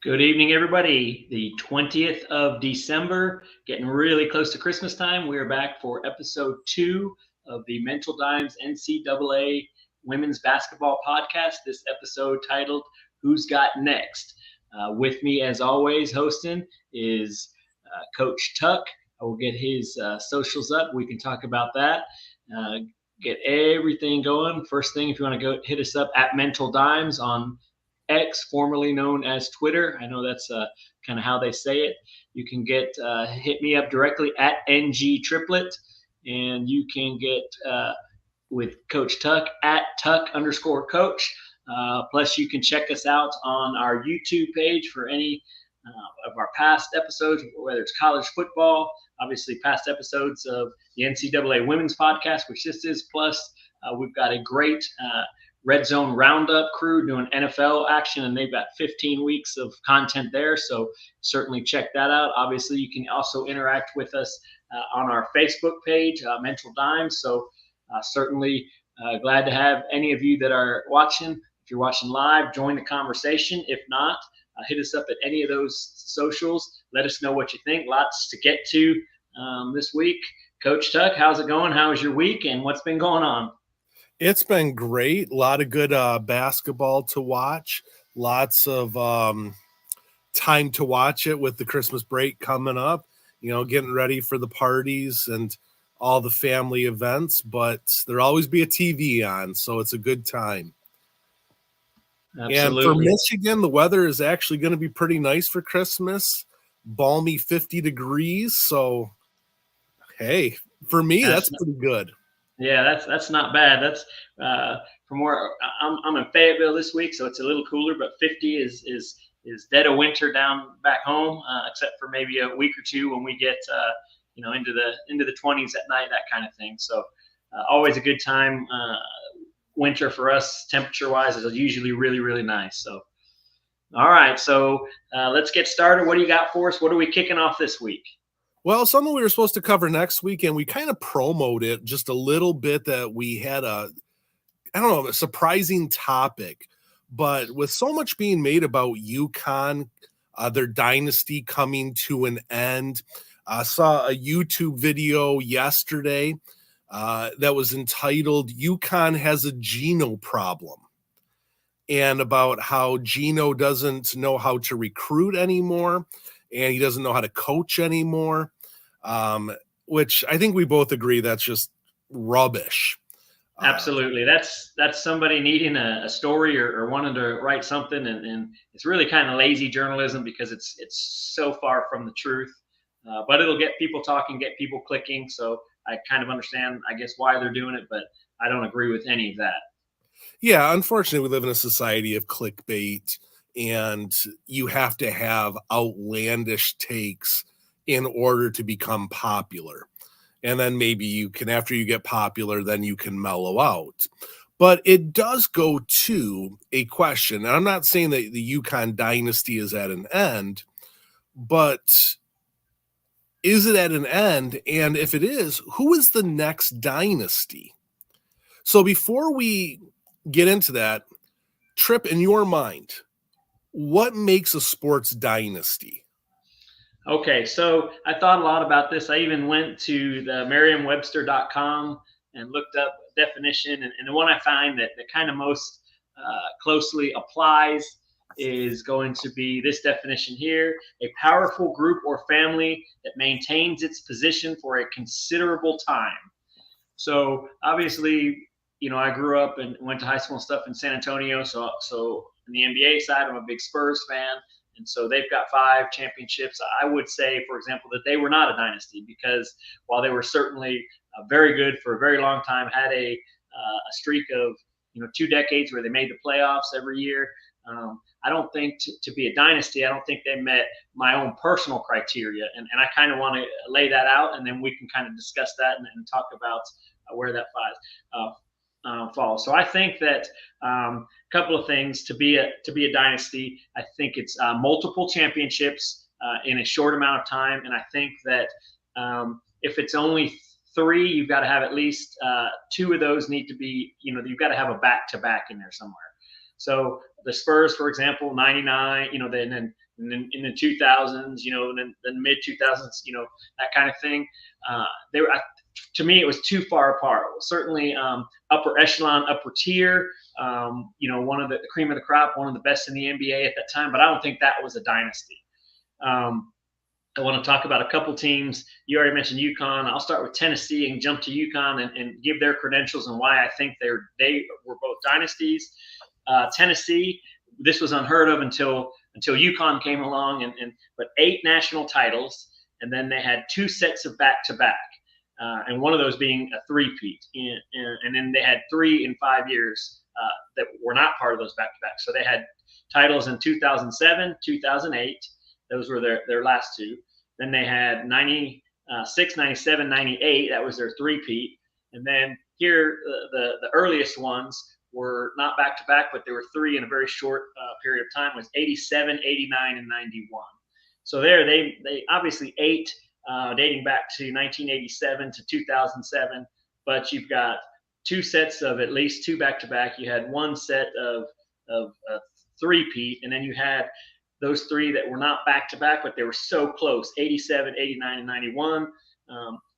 Good evening, everybody. The 20th of December, getting really close to Christmas time. We are back for episode 2 of the Mental Dimes NCAA Women's Basketball Podcast. This episode titled, Who's Got Next? With me, as always, hosting is Coach Tuck. I will get his socials up. We can talk about that. Get everything going. First thing, if you want to go hit us up at Mental Dimes on X, formerly known as Twitter. I know that's kind of how they say it. You can hit me up directly at NG Triplet, and you can get with Coach Tuck at Tuck_Coach. Plus, you can check us out on our YouTube page for any of our past episodes, whether it's college football, obviously past episodes of the NCAA Women's Podcast, which this is. Plus, we've got a great Red Zone Roundup crew doing NFL action, and they've got 15 weeks of content there. So certainly check that out. Obviously, you can also interact with us on our Facebook page, Mental Dimes. So certainly glad to have any of you that are watching. If you're watching live, join the conversation. If not, hit us up at any of those socials. Let us know what you think. Lots to get to this week. Coach Tuck, how's it going? How was your week, and what's been going on? It's been great. A lot of good basketball to watch. Lots of time to watch it with the Christmas break coming up. Getting ready for the parties and all the family events. But there'll always be a TV on, so it's a good time. Absolutely. And for Michigan, the weather is actually going to be pretty nice for Christmas. Balmy 50 degrees. So, hey, for me, that's pretty good. Yeah, that's not bad. That's from where I'm in Fayetteville this week, so it's a little cooler. But 50 is dead of winter down back home, except for maybe a week or two when we get into the 20s at night, that kind of thing. So always a good time. Winter for us, temperature wise, is usually really, really nice. So all right, so let's get started. What do you got for us? What are we kicking off this week? Well, something we were supposed to cover next week, and we kind of promoted it just a little bit, that we had a surprising topic. But with so much being made about UConn, their dynasty coming to an end, I saw a YouTube video yesterday that was entitled, UConn Has a Geno Problem, and about how Geno doesn't know how to recruit anymore, and he doesn't know how to coach anymore. Which I think we both agree that's just rubbish. Absolutely. That's somebody needing a story or wanting to write something, and it's really kind of lazy journalism because it's so far from the truth. But it'll get people talking, get people clicking. So I kind of understand, I guess, why they're doing it, but I don't agree with any of that. Yeah, unfortunately, we live in a society of clickbait, and you have to have outlandish takes in order to become popular. And then maybe you can, after you get popular, then you can mellow out. But it does go to a question, and I'm not saying that the UConn dynasty is at an end, but is it at an end? And if it is, who is the next dynasty? So before we get into that, Trip, in your mind, what makes a sports dynasty? Okay, so I thought a lot about this. I even went to the Merriam-Webster.com and looked up definition, and the one I find that kind of most closely applies is going to be this definition here: a powerful group or family that maintains its position for a considerable time. So obviously, I grew up and went to high school and stuff in San Antonio. So on the NBA side, I'm a big Spurs fan. And so they've got 5 championships. I would say, for example, that they were not a dynasty, because while they were certainly very good for a very long time, had a streak of 2 decades where they made the playoffs every year. I don't think to be a dynasty, I don't think they met my own personal criteria. And I kind of want to lay that out, and then we can kind of discuss that and talk about where that falls. So I think that a couple of things to be a dynasty. I think it's multiple championships in a short amount of time, and I think that if it's only 3, you've got to have at least 2 of those need to be. You've got to have a back-to-back in there somewhere. So the Spurs, for example, 99. Then And then in the 2000s, then the mid 2000s, that kind of thing. They were, to me, it was too far apart. Certainly upper echelon, upper tier, one of the cream of the crop, one of the best in the NBA at that time. But I don't think that was a dynasty. I want to talk about a couple teams. You already mentioned UConn. I'll start with Tennessee and jump to UConn and give their credentials and why I think they were both dynasties. Tennessee, this was unheard of until UConn came along, but 8 national titles, and then they had 2 sets of back-to-back, and one of those being a three-peat, and then they had 3 in 5 years that were not part of those back-to-back. So they had titles in 2007, 2008. Those were their last 2. Then they had 96, 97, 98. That was their three-peat. And then here, the earliest ones were not back-to-back, but there were 3 in a very short period of time, was 87, 89, and 91. So there, they obviously 8 dating back to 1987 to 2007, but you've got 2 sets of at least 2 back-to-back. You had 1 set of three-peat, and then you had those 3 that were not back-to-back, but they were so close, 87, 89, and 91.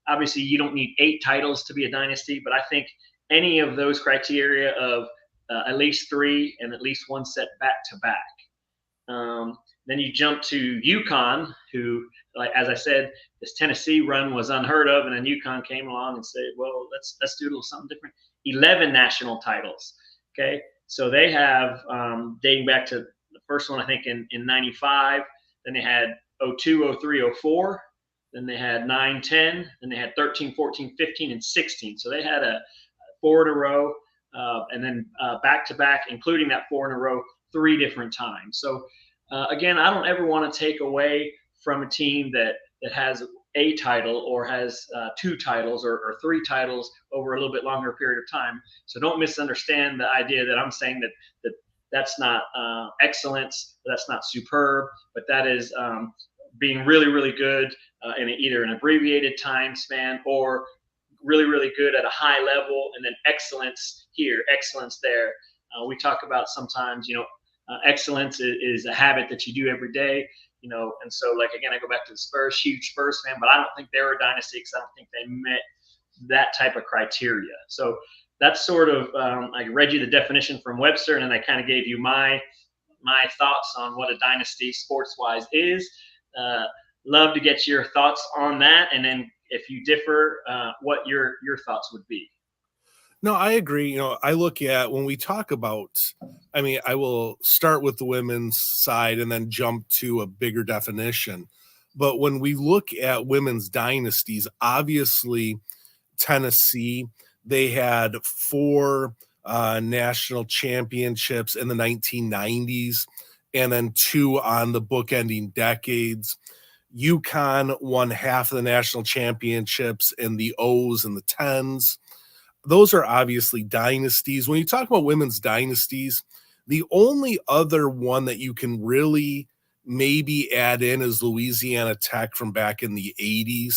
Obviously, you don't need 8 titles to be a dynasty, but I think any of those criteria of at least 3 and at least 1 set back-to-back. Then you jump to UConn, who, like as I said, this Tennessee run was unheard of, and then UConn came along and said, well, let's do a little something different. 11 national titles, okay? So they have, dating back to the first one, I think, in 95. Then they had 02, 03, 04. Then they had 9, 10. Then they had 13, 14, 15, and 16. So they had a 4 in a row, and then back-to-back, including that 4 in a row, 3 different times. So, again, I don't ever want to take away from a team that has a title or has 2 titles or 3 titles over a little bit longer period of time. So don't misunderstand the idea that I'm saying that's not excellence, that's not superb, but that is being really, really good in either an abbreviated time span or really, really good at a high level, and then excellence here, excellence there. We talk about sometimes, excellence is a habit that you do every day, and so, like, again, I go back to the Spurs, huge Spurs fan, but I don't think they were a dynasty because I don't think they met that type of criteria. So that's sort of, I read you the definition from Webster, and then I kind of gave you my thoughts on what a dynasty sports-wise is. Love to get your thoughts on that, and then if you differ, what your thoughts would be. No, I agree. I look at when we talk about, I will start with the women's side and then jump to a bigger definition. But when we look at women's dynasties, obviously Tennessee, they had 4 national championships in the 1990s and then 2 on the bookending decades. UConn won half of the national championships in the O's and the 10s. Those are obviously dynasties. When you talk about women's dynasties, the only other one that you can really maybe add in is Louisiana Tech from back in the 80s.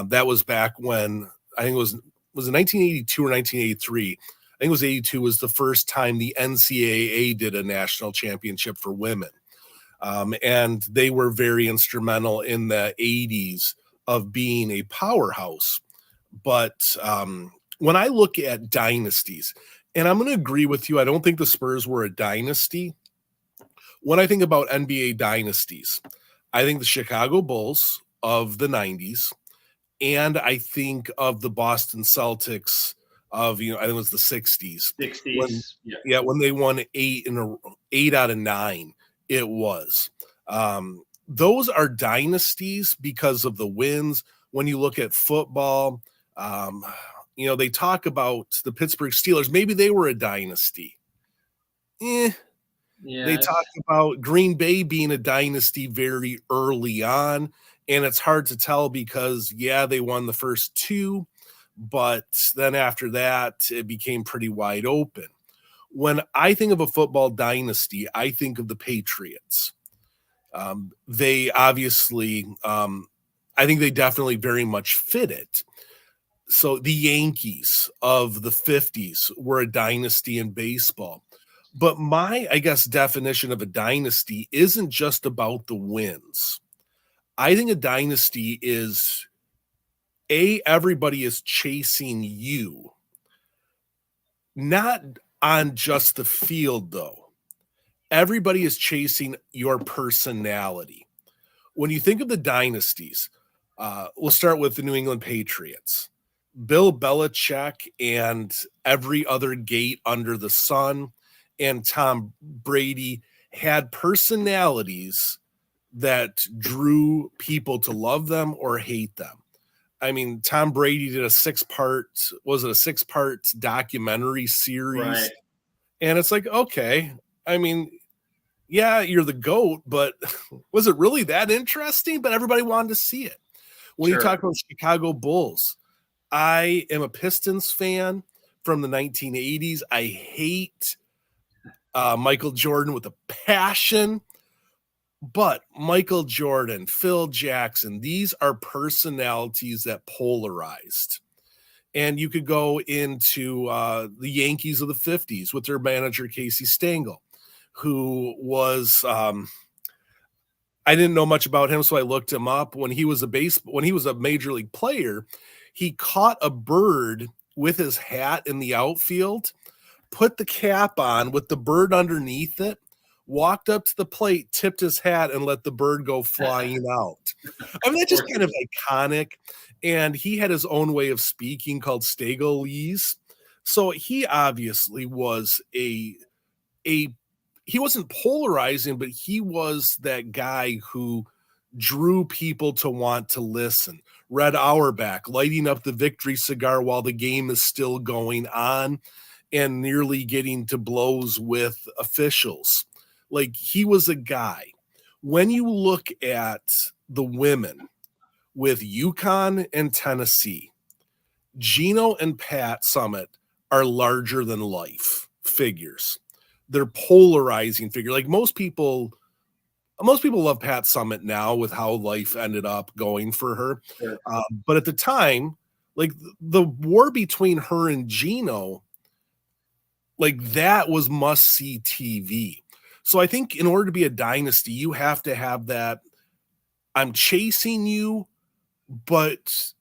That was back when, I think it was it 1982 or 1983? I think it was 82 was the first time the NCAAA did a national championship for women. And they were very instrumental in the 80s of being a powerhouse. But when I look at dynasties, and I'm going to agree with you, I don't think the Spurs were a dynasty. When I think about NBA dynasties, I think the Chicago Bulls of the 90s, and I think of the Boston Celtics of, I think it was the 60s. 60s. When they won 8 out of 9, it was. Those are dynasties because of the wins. When you look at football, they talk about the Pittsburgh Steelers. Maybe they were a dynasty. They talk about Green Bay being a dynasty very early on, and it's hard to tell because, they won the first 2, but then after that, it became pretty wide open. When I think of a football dynasty, I think of the Patriots. They obviously, I think they definitely very much fit it. So the Yankees of the 50s were a dynasty in baseball. But my, I guess, definition of a dynasty isn't just about the wins. I think a dynasty is everybody is chasing you, not on just the field, though. Everybody is chasing your personality. When you think of the dynasties, we'll start with the New England Patriots. Bill Belichick and every other gate under the sun, and Tom Brady had personalities that drew people to love them or hate them. I mean, Tom Brady did a 6-part, was it a 6-part documentary series? Right. And it's like, okay, I mean, yeah, you're the GOAT, but was it really that interesting? But everybody wanted to see it. When you talk about Chicago Bulls, I am a Pistons fan from the 1980s. I hate Michael Jordan with a passion. But Michael Jordan, Phil Jackson, these are personalities that polarized. And you could go into the Yankees of the 50s with their manager, Casey Stengel, who was, I didn't know much about him, so I looked him up. When he was a major league player, he caught a bird with his hat in the outfield, put the cap on with the bird underneath it, walked up to the plate, tipped his hat, and let the bird go flying out. I mean, that's just kind of iconic. And he had his own way of speaking called Stegelese. So he obviously was he wasn't polarizing, but he was that guy who drew people to want to listen. Red Auerbach lighting up the victory cigar while the game is still going on and nearly getting to blows with officials. Like, he was a guy. When you look at the women with UConn and Tennessee, Gino and Pat Summitt are larger than life figures. They're polarizing figure. Like, most people love Pat Summitt now with how life ended up going for her. Sure. But at the time, like, the war between her and Gino, like, that was must-see TV. So I think in order to be a dynasty, you have to have that, I'm chasing you, but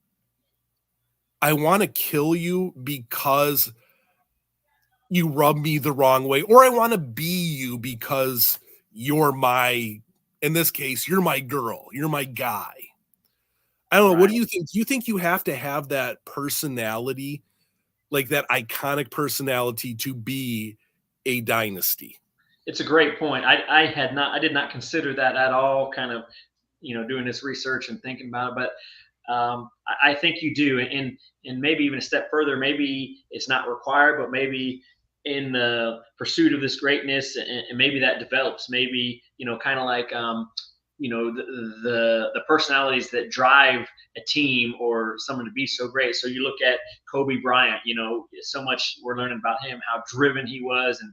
I want to kill you because you rub me the wrong way, or I want to be you because you're my, in this case, you're my girl, you're my guy. I don't know. Right. What do you think? Do you think you have to have that personality, like that iconic personality, to be a dynasty? It's a great point. I did not consider that at all, kind of, doing this research and thinking about it, but I think you do. And maybe even a step further, maybe it's not required, but maybe in the pursuit of this greatness, and maybe that develops, maybe, kind of like, the personalities that drive a team or someone to be so great. So you look at Kobe Bryant, so much we're learning about him, how driven he was, and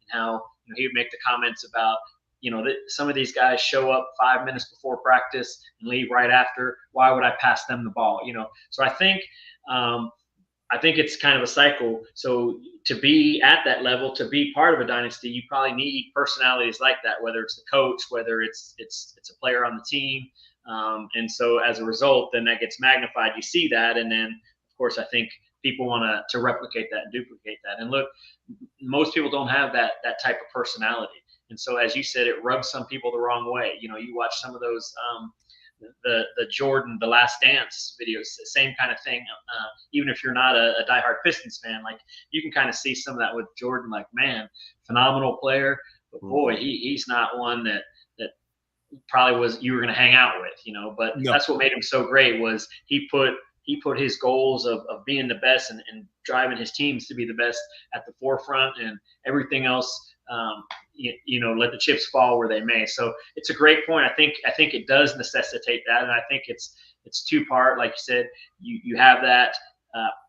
how he would make the comments about, that some of these guys show up 5 minutes before practice and leave right after. Why would I pass them the ball? So I think it's kind of a cycle. So to be at that level, to be part of a dynasty, you probably need personalities like that, whether it's the coach, whether it's a player on the team. And so as a result, then that gets magnified. You see that. And then, of course, I think people want to replicate that and duplicate that. And look, most people don't have that type of personality. And so, as you said, it rubs some people the wrong way. You watch some of those, the Jordan, The Last Dance videos, same kind of thing. Even if you're not a diehard Pistons fan, like, you can kind of see some of that with Jordan, like, man, phenomenal player, but boy, he's not one that probably was you were going to hang out with, but that's what made him so great, was he put his goals of being the best and driving his teams to be the best at the forefront, and everything else, let the chips fall where they may. So it's a great point. I think it does necessitate that. And I think it's 2-part. Like you said, you have that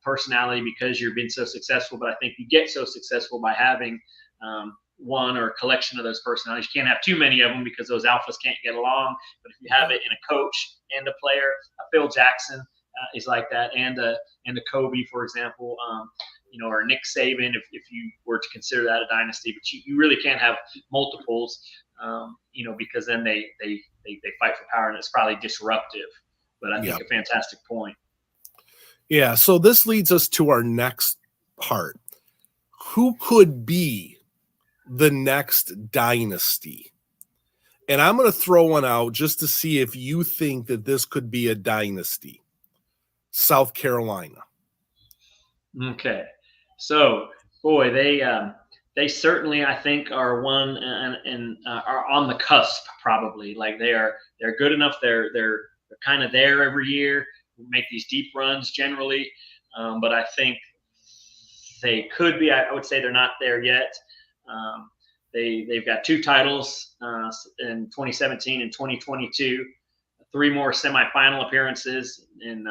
personality because you're being so successful, but I think you get so successful by having one or a collection of those personalities. You can't have too many of them because those alphas can't get along. But if you have it in a coach and a player, Phil Jackson is like that, and a Kobe, for example. or Nick Saban, if you were to consider that a dynasty. But you really can't have multiples, because then they fight for power, and it's probably disruptive. But I think a fantastic point. Yeah, so this leads us to our next part. Who could be the next dynasty? And I'm going to throw one out just to see if you think that this could be a dynasty. South Carolina. Okay. So, boy, they certainly, I think, are one and are on the cusp, probably. Like they're good enough. They're kind of there every year, make these deep runs generally. But I think they could be. I would say they're not there yet. They've got 2 titles in 2017 and 2022, 3 more semifinal appearances in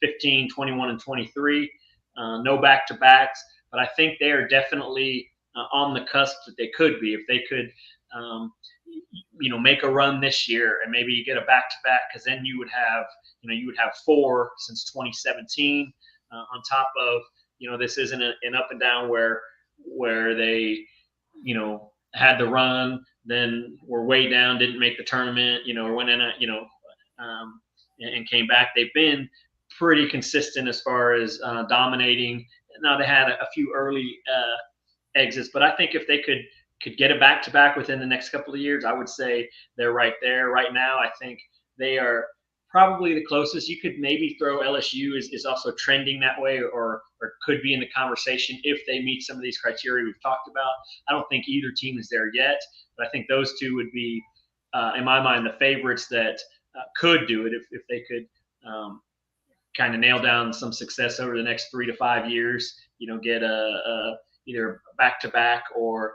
15, 21, and 23. No back-to-backs, but I think they are definitely on the cusp that they could be if they could, make a run this year and maybe you get a back-to-back, because then you would have 4 since 2017 on top of, this isn't an up and down where they, had the run, then were way down, didn't make the tournament, or went in, and came back. They've been pretty consistent as far as dominating. Now they had a few early exits, but I think if they could get a back-to-back within the next couple of years, I would say they're right there. Right now, I think they are probably the closest. You could maybe throw LSU is also trending that way, or could be in the conversation if they meet some of these criteria we've talked about. I don't think either team is there yet, but I think those two would be, in my mind, the favorites that could do it if they could kind of nail down some success over the next 3 to 5 years. Get either back-to-back or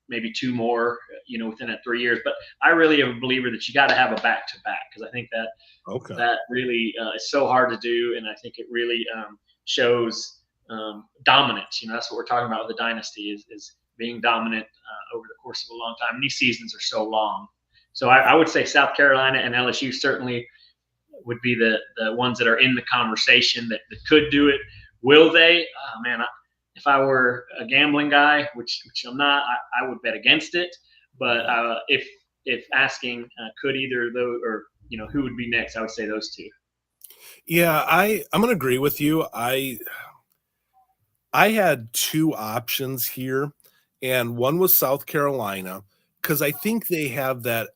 maybe 2 more, within that 3 years. But I really am a believer that you got to have a back-to-back, because I think that that really is so hard to do, and I think it really shows dominance. That's what we're talking about with the dynasty is being dominant over the course of a long time. And these seasons are so long. So I would say South Carolina and LSU certainly would be the ones that are in the conversation that could do it. Will they? Oh, man, if I were a gambling guy, which I'm not, I would bet against it. But if asking could either of those, or who would be next, I would say those two. Yeah, I'm going to agree with you. I had 2 options here, and one was South Carolina, because I think they have that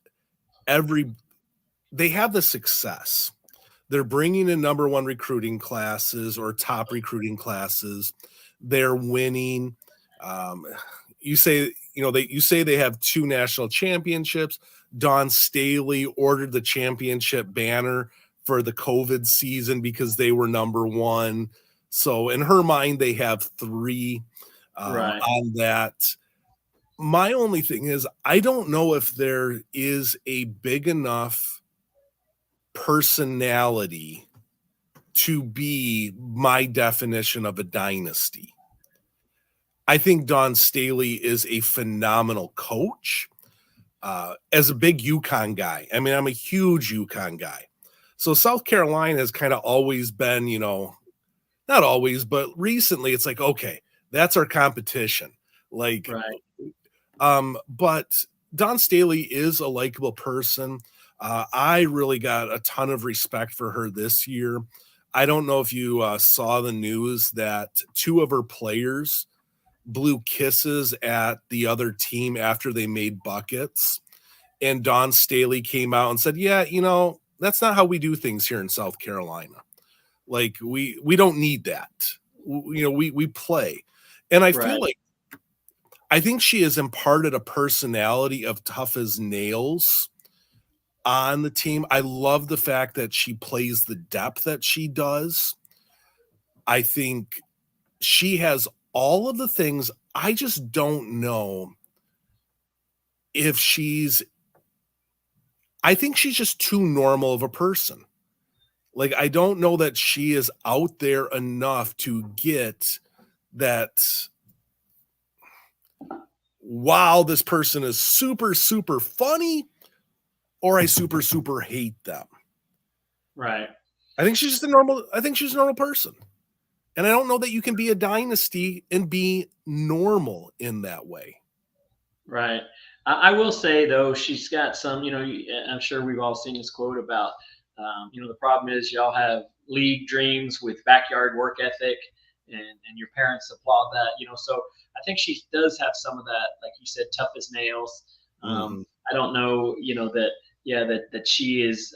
they have the success. They're bringing in number 1 recruiting classes or top recruiting classes. They're winning. You say they have 2 national championships. Dawn Staley ordered the championship banner for the COVID season because they were number 1. So in her mind, they have 3 on that. My only thing is, I don't know if there is a big enough personality to be my definition of a dynasty. I think Dawn Staley is a phenomenal coach. As a big UConn guy, I mean, I'm a huge UConn guy. So South Carolina has kind of always been, not always, but recently it's like, okay, that's our competition. Like, but Dawn Staley is a likable person. I really got a ton of respect for her this year. I don't know if you saw the news that 2 of her players blew kisses at the other team after they made buckets. And Dawn Staley came out and said, yeah, that's not how we do things here in South Carolina. Like, we don't need that. We play. And I feel like, I think she has imparted a personality of tough as nails on the team. I love the fact that she plays the depth that she does. I think she has all of the things. I just don't know if I think she's just too normal of a person. Like, I don't know that she is out there enough to get that, wow, this person is super, super funny, or I super, super hate them. Right. I think she's a normal person. And I don't know that you can be a dynasty and be normal in that way. Right. I will say though, she's got some. I'm sure we've all seen this quote about, the problem is y'all have league dreams with backyard work ethic, and your parents applaud that. So I think she does have some of that, like you said, tough as nails. Mhm. I don't know, that yeah, that she is.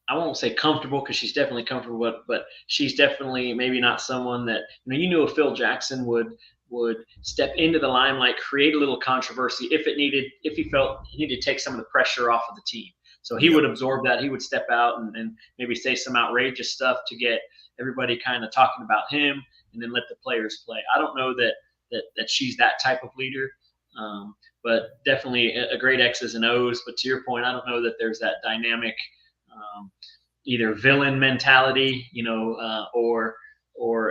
I won't say comfortable because she's definitely comfortable, but she's definitely maybe not someone that you knew if Phil Jackson would step into the limelight, create a little controversy if he felt he needed to take some of the pressure off of the team. So he Yep. would absorb that. He would step out and maybe say some outrageous stuff to get everybody kind of talking about him, and then let the players play. I don't know that she's that type of leader, but definitely a great X's and O's. But to your point, I don't know that there's that dynamic. Either villain mentality, or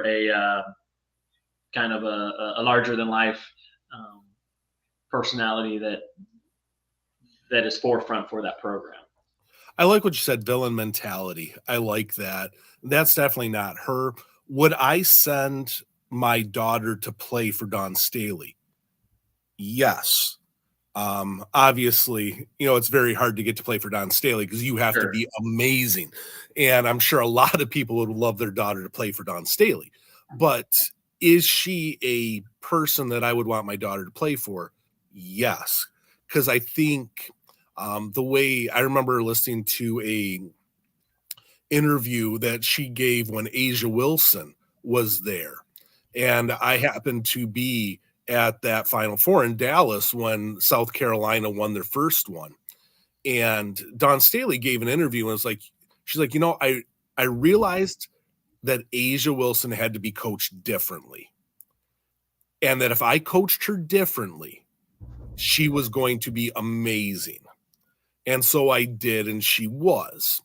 a kind of a larger than life personality that is forefront for that program. I like what you said, villain mentality. I like that. That's definitely not her. Would I send my daughter to play for Dawn Staley? Yes. Obviously, it's very hard to get to play for Dawn Staley because you have to be amazing. And I'm sure a lot of people would love their daughter to play for Dawn Staley. But is she a person that I would want my daughter to play for? Yes. Because I think the way I remember listening to a interview that she gave when Asia Wilson was there. And I happened to be at that Final Four in Dallas when South Carolina won their first one. And Dawn Staley gave an interview and was like, she's like, I realized that Asia Wilson had to be coached differently. And that if I coached her differently, she was going to be amazing. And so I did, and she was.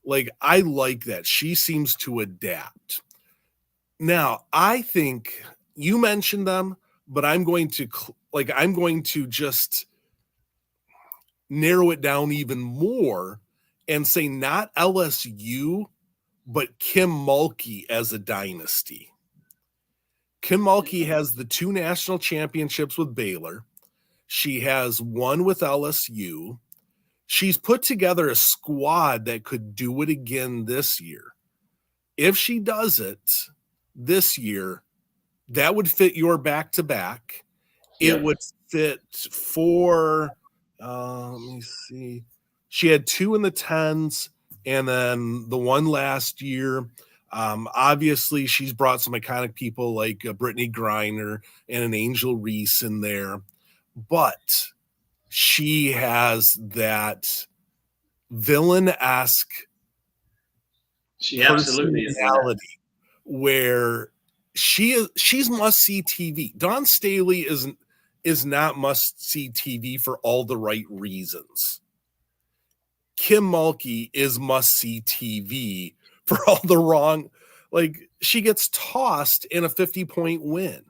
Like, I like that. She seems to adapt. Now, I think you mentioned them, but I'm going to just narrow it down even more and say not LSU, but Kim Mulkey as a dynasty. Kim Mulkey has the 2 national championships with Baylor. She has one with LSU. She's put together a squad that could do it again this year. If she does it this year, that would fit your back-to-back. It would fit for, let me see. She had 2 in the 10s and then the one last year. Obviously, she's brought some iconic people like Brittany Griner and an Angel Reese in there. But she has that villain-esque personality where she's must-see TV. Dawn Staley is not must-see TV for all the right reasons. Kim Mulkey is must-see TV for all the wrong, like she gets tossed in a 50-point win.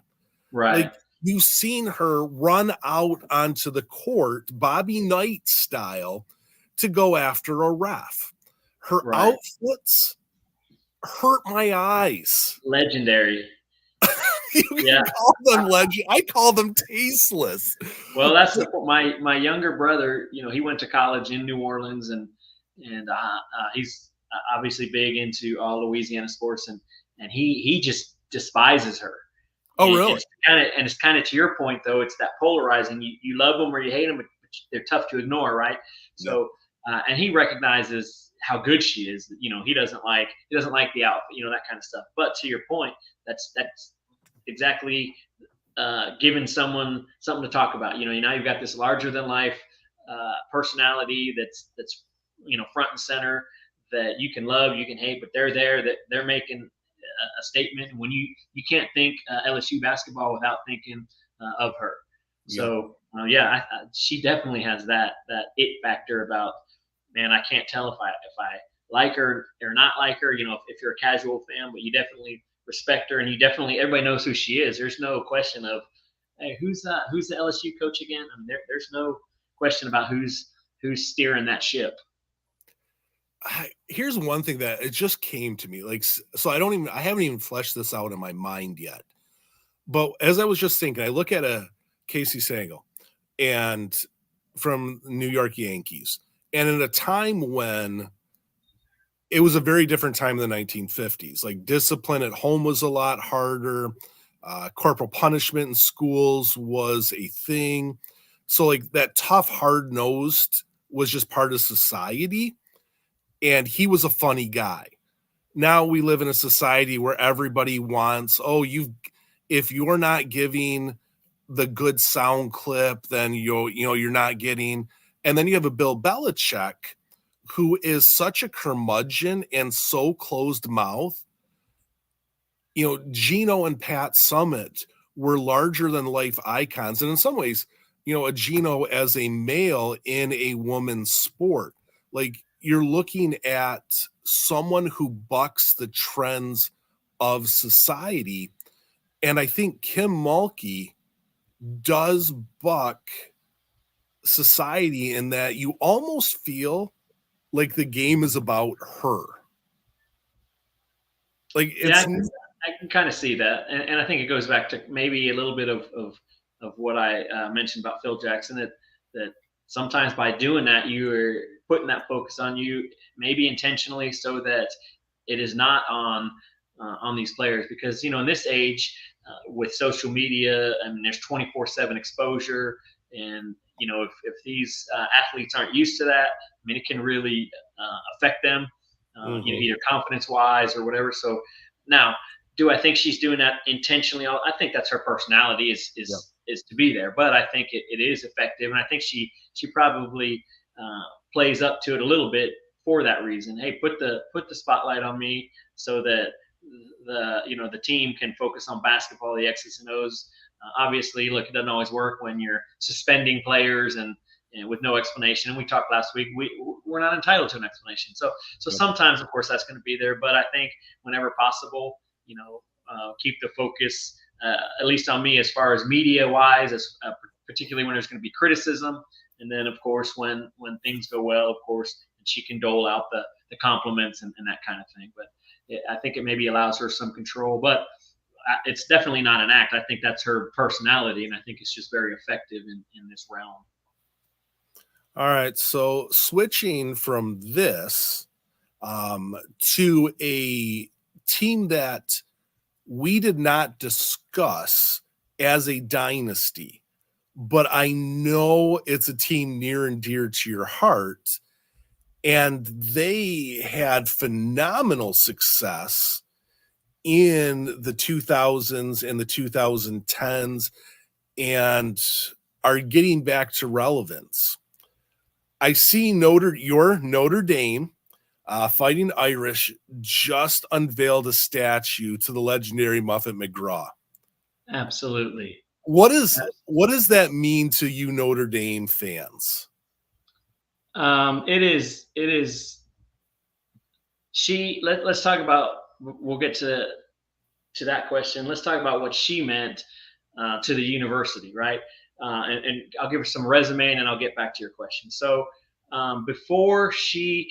Right. Like you've seen her run out onto the court, Bobby Knight style, to go after a ref. Her outfits hurt my eyes. Legendary. You can call them legend. I call them tasteless. Well, that's my younger brother. He went to college in New Orleans, and he's obviously big into all Louisiana sports, and he just despises her. Oh, really? It's kind of to your point though. It's that polarizing. You love them or you hate them, but they're tough to ignore, right? So, and he recognizes how good she is. He doesn't like the outfit, that kind of stuff. But to your point, that's exactly giving someone something to talk about. Now you've got this larger than life personality that's front and center, that you can love, you can hate, but they're there, that they're making a statement. And when you can't think LSU basketball without thinking of her. So she definitely has that it factor about, man, I can't tell if I like her or not like her. If you're a casual fan, but you definitely respect her, and everybody knows who she is. There's no question of, hey, who's the LSU coach again? I mean, there's no question about who's steering that ship. here's one thing that it just came to me. Like, so I haven't even fleshed this out in my mind yet. But as I was just thinking, I look at a Casey Stengel and from New York Yankees, and in a time when it was a very different time in the 1950s, like discipline at home was a lot harder. Corporal punishment in schools was a thing. So like that tough, hard nosed was just part of society. And he was a funny guy. Now we live in a society where everybody wants, if you're not giving the good sound clip, then you're not getting. And then you have a Bill Belichick who is such a curmudgeon and so closed mouth. Geno and Pat Summitt were larger than life icons. And in some ways, a Geno as a male in a woman's sport, like you're looking at someone who bucks the trends of society. And I think Kim Mulkey does buck society in that you almost feel like the game is about her. Like I can kind of see that, and I think it goes back to maybe a little bit of what I mentioned about Phil Jackson, that sometimes by doing that you're putting that focus on you, maybe intentionally, so that it is not on these players, because in this age with social media, I mean, there's 24/7 exposure, and if these athletes aren't used to that, I mean, it can really affect them, either confidence wise or whatever. So now, do I think she's doing that intentionally? I think that's her personality is to be there, but I think it is effective, and I think she probably plays up to it a little bit for that reason. Hey, put the spotlight on me so that the team can focus on basketball, the X's and O's. Obviously, look, it doesn't always work when you're suspending players and with no explanation. And we talked last week, we're not entitled to an explanation. So sometimes, of course, that's going to be there. But I think whenever possible, keep the focus, at least on me, as far as media-wise, particularly when there's going to be criticism. And then, of course, when things go well, of course, she can dole out the compliments and that kind of thing. But I think it maybe allows her some control. But it's definitely not an act. I think that's her personality, and I think it's just very effective in this realm. All right, so switching from this to a team that we did not discuss as a dynasty, but I know it's a team near and dear to your heart, and they had phenomenal success in the 2000s and the 2010s and are getting back to relevance. I see your Notre Dame Fighting Irish just unveiled a statue to the legendary Muffett McGraw. Absolutely. What does that mean to you Notre Dame fans? It is. Let's talk about. We'll get to that question. Let's talk about what she meant to the university, right? And I'll give her some resume, and then I'll get back to your question. So before she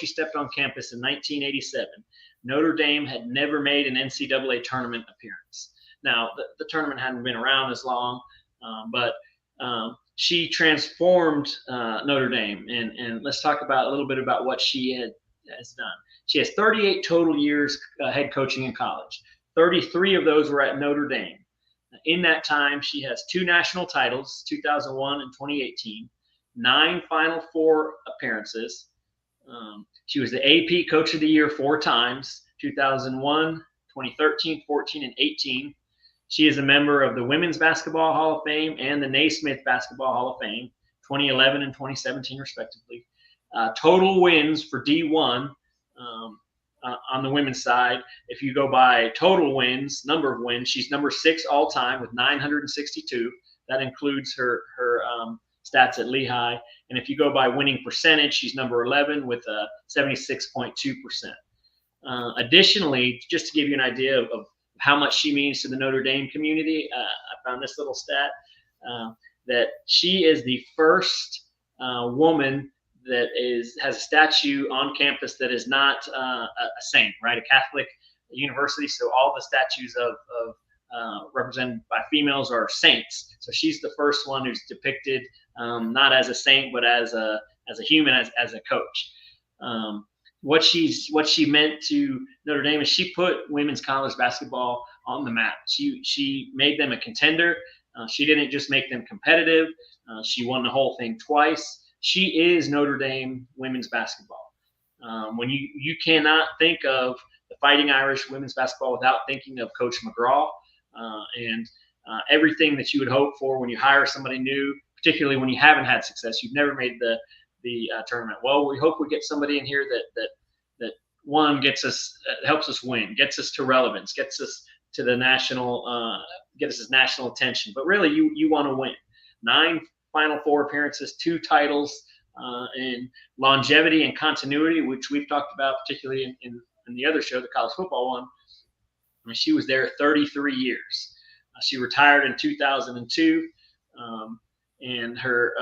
stepped on campus in 1987, Notre Dame had never made an NCAA tournament appearance. Now, the tournament hadn't been around as long, but she transformed Notre Dame. And let's talk a little bit about what she has done. She has 38 total years head coaching in college. 33 of those were at Notre Dame. In that time, she has 2 national titles, 2001 and 2018, 9 Final Four appearances. She was the AP Coach of the Year 4 times, 2001, 2013, 14, and 18. She is a member of the Women's Basketball Hall of Fame and the Naismith Basketball Hall of Fame, 2011 and 2017, respectively. Total wins for D1 on the women's side, if you go by total wins, number of wins, she's number 6 all time with 962. That includes her stats at Lehigh. And if you go by winning percentage, she's number 11 with 76.2%. Additionally, just to give you an idea of how much she means to the Notre Dame community, I found this little stat that she is the first woman has a statue on campus that is not a saint, right? A Catholic university, so all the statues of represented by females are saints. So she's the first one who's depicted not as a saint, but as a human, as a coach. What she meant to Notre Dame is she put women's college basketball on the map. She made them a contender. She didn't just make them competitive. She won the whole thing twice. She is Notre Dame women's basketball. When you cannot think of the Fighting Irish women's basketball without thinking of Coach McGraw and everything that you would hope for when you hire somebody new, particularly when you haven't had success. You've never made the tournament. Well, we hope we get somebody in here that one gets us, helps us win, gets us to relevance, gets us to the national, gets us national attention. But really, you want to win. 9 Final Four appearances, 2 titles, and longevity and continuity, which we've talked about, particularly in the other show, the college football one. I mean, she was there 33 years. She retired in 2002, and her,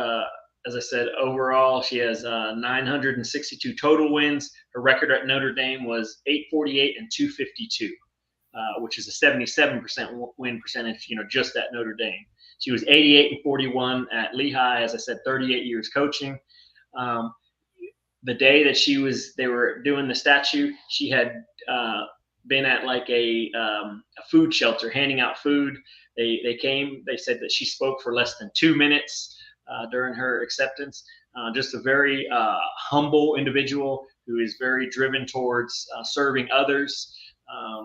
as I said, overall, she has 962 total wins. Her record at Notre Dame was 848 and 252, which is a 77% win percentage, just at Notre Dame. She was 88 and 41 at Lehigh, as I said, 38 years coaching. The day that they were doing the statue, she had been at like a food shelter handing out food. They came, they said that she spoke for less than 2 minutes during her acceptance. Just a very humble individual who is very driven towards serving others.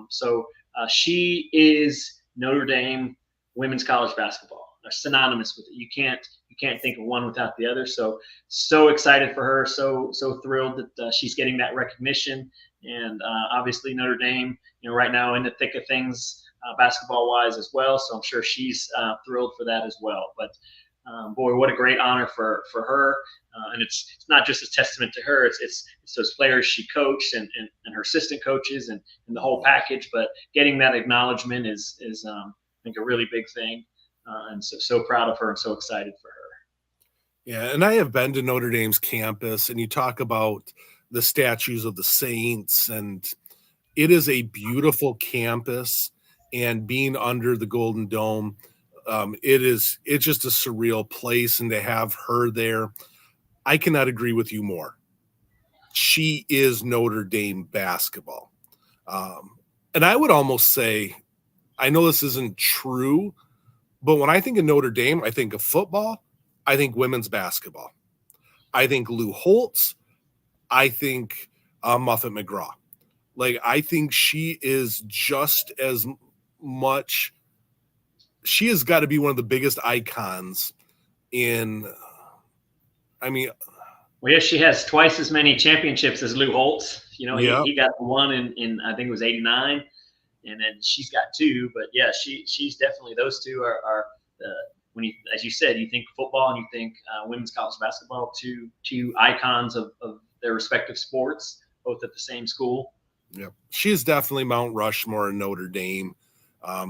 So she is Notre Dame women's college basketball. They're synonymous with it. You can't think of one without the other. So excited for her. So thrilled that she's getting that recognition. And obviously Notre Dame, right now in the thick of things basketball wise as well. So I'm sure she's thrilled for that as well. But boy, what a great honor for her. And it's not just a testament to her. It's those players she coached and her assistant coaches and the whole package. But getting that acknowledgement is I think a really big thing. And so proud of her and so excited for her. Yeah, and I have been to Notre Dame's campus, and you talk about the statues of the saints, and it is a beautiful campus. And being under the Golden Dome, it's just a surreal place, and to have her there, I cannot agree with you more. She is Notre Dame basketball. And I would almost say, I know this isn't true, but when I think of Notre Dame, I think of football, I think women's basketball. I think Lou Holtz, I think Muffett McGraw. Like, I think she is just as much, she has got to be one of the biggest icons well, yeah, she has twice as many championships as Lou Holtz. He got one in I think it was 89. And then she's got 2, but yeah, she's definitely, those two are when you, as you said, you think football and you think women's college basketball, two icons of their respective sports, both at the same school. Yeah, she's definitely Mount Rushmore in Notre Dame.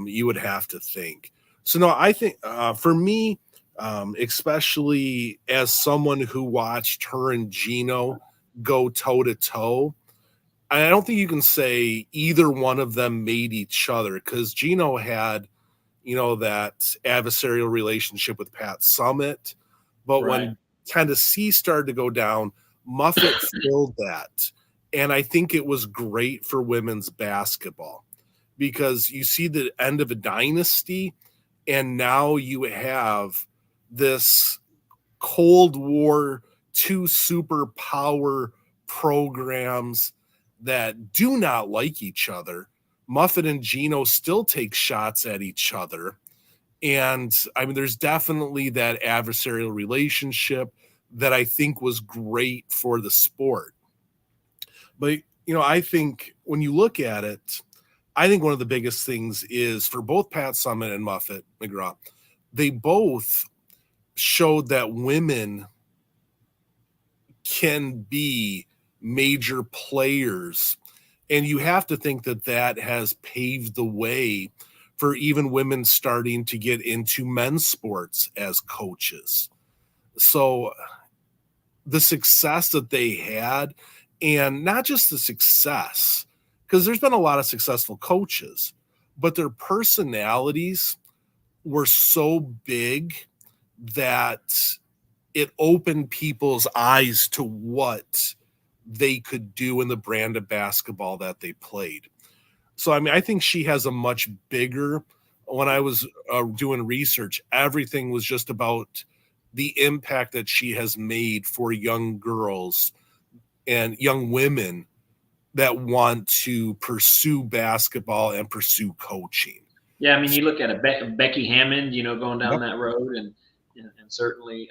You would have to think. So no, I think for me, especially as someone who watched her and Gino go toe to toe, I don't think you can say either one of them made each other, because Gino had, that adversarial relationship with Pat Summitt. But right, when Tennessee started to go down, Muffett filled that. And I think it was great for women's basketball, because you see the end of a dynasty, and now you have this Cold War 2 superpower programs that do not like each other. Muffett and Gino still take shots at each other. And I mean, there's definitely that adversarial relationship that I think was great for the sport. But, I think when you look at it, I think one of the biggest things is for both Pat Summitt and Muffett McGraw, they both showed that women can be major players. And you have to think that has paved the way for even women starting to get into men's sports as coaches. So the success that they had, and not just the success, because there's been a lot of successful coaches, but their personalities were so big that it opened people's eyes to what they could do in the brand of basketball that they played. So, I mean, I think she has a much bigger, when I was doing research, everything was just about the impact that she has made for young girls and young women that want to pursue basketball and pursue coaching. Yeah, I mean, you look at a Becky Hammond, going down Yep. that road, and certainly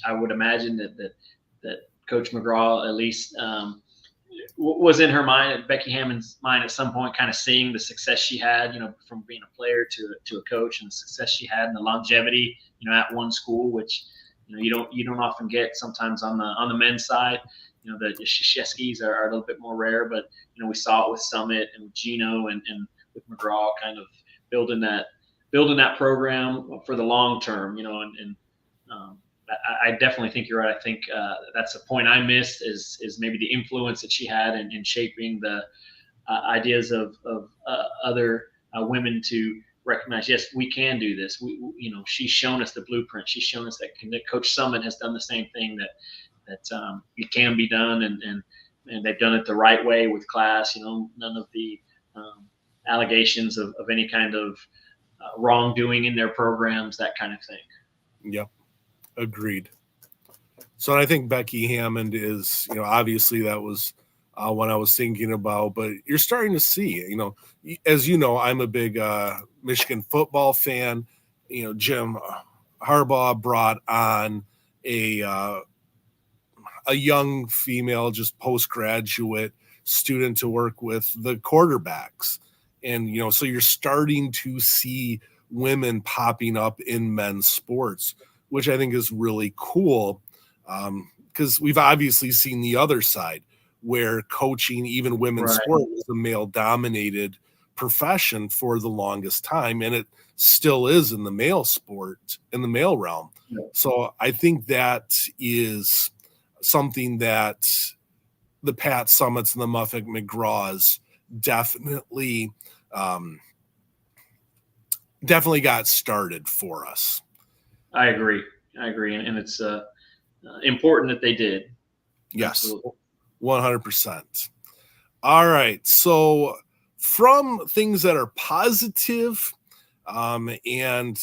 I would imagine that Coach McGraw at least was in her mind, Becky Hammond's mind at some point, kind of seeing the success she had, from being a player to a coach, and the success she had and the longevity, at one school, which you don't often get sometimes on the men's side. The Krzyzewskis are a little bit more rare, but we saw it with Summit and with Gino and with McGraw, kind of building that program for the long term. I definitely think you're right. I think that's a point I missed is maybe the influence that she had in shaping the ideas of other women to recognize, yes, we can do this. She's shown us the blueprint. She's shown us that Coach Summit has done the same thing, that it can be done, and they've done it the right way with class. None of the allegations of any kind of wrongdoing in their programs, that kind of thing. Yep. Agreed. So I think Becky Hammond is, obviously that was what I was thinking about, but you're starting to see, as I'm a big Michigan football fan. Jim Harbaugh brought on a young female, just postgraduate student to work with the quarterbacks. And, so you're starting to see women popping up in men's sports, which I think is really cool, because we've obviously seen the other side where coaching, even women's sport, was a male-dominated profession for the longest time, and it still is in the male sport, in the male realm. Yeah. So I think that is something that the Pat Summits and the Muffett McGraws definitely got started for us. I agree, and it's important that they did. Yes, 100%. All right, so from things that are positive, and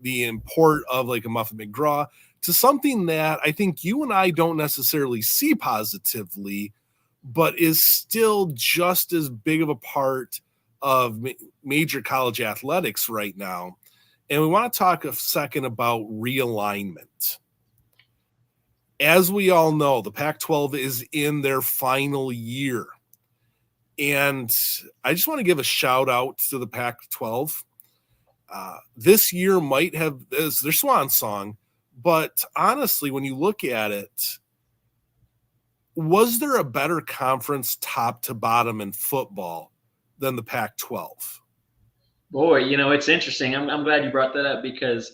the import of like a Muffett McGraw, to something that I think you and I don't necessarily see positively, but is still just as big of a part of major college athletics right now. And we want to talk a second about realignment. As we all know, the Pac-12 is in their final year. And I just want to give a shout out to the Pac-12. This year might have as their swan song, but honestly, when you look at it, was there a better conference top to bottom in football than the Pac-12? Boy, it's interesting. I'm glad you brought that up, because